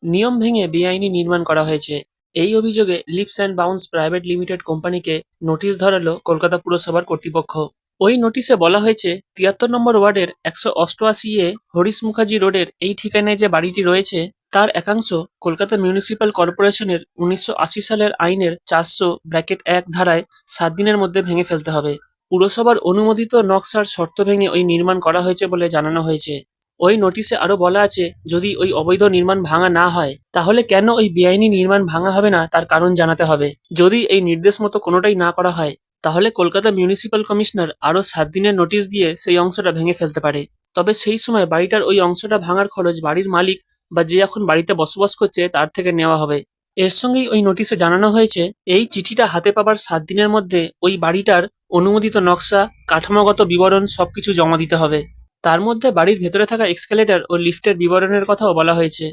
নিয়ম ভেঙে বেআইনি নির্মাণ করা হয়েছে। এই অভিযোগে leaps and bounds private limited কোম্পানিকে নোটিশ ধরালো কলকাতা পুরসভার কর্তৃপক্ষ। ওই নোটিশে বলা হয়েছে ৭৩ নম্বর ওয়ার্ডের ১৮৮ হরিশ মুখার্জি রোডের এই ঠিকানায় যে বাড়িটি রয়েছে তার একাংশ কলকাতা মিউনিসিপ্যাল কর্পোরেশনের ১৯৮০ সালের আইনের ৪০০(১) ধারায় ৭ দিনের মধ্যে ভেঙে ফেলতে হবে। পুরসভার অনুমোদিত নকশার শর্ত ভেঙে ওই নির্মাণ করা হয়েছে বলে জানানো হয়েছে। ওই নোটিশে আরো বলা আছে, যদি ওই অবৈধ নির্মাণ ভাঙা না হয় তাহলে কেন ওই বেআইনি নির্মাণ ভাঙা হবে না তার কারণ জানাতে হবে। যদি এই নির্দেশ মতো কোনোটাই না করা হয় তাহলে কলকাতা মিউনিসিপ্যাল কমিশনার আরো ৭ দিনের নোটিশ দিয়ে সেই অংশটা ভেঙে ফেলতে পারে। তবে সেই সময় বাড়িটার ওই অংশটা ভাঙার খরচ বাড়ির মালিক বা যে এখন বাড়িতে বসবাস করছে তার থেকে নেওয়া হবে। এর সঙ্গেই ওই নোটিশে জানানো হয়েছে, এই চিঠিটা হাতে পাবার ৭ দিনের মধ্যে ওই বাড়িটার অনুমোদিত নকশা, কাঠামোগত বিবরণ সবকিছু জমা দিতে হবে। তার মধ্যে বাড়ির ভেতরে থাকা এক্সকেলেটর ও লিফটের বিবরণের কথাও বলা হয়েছে।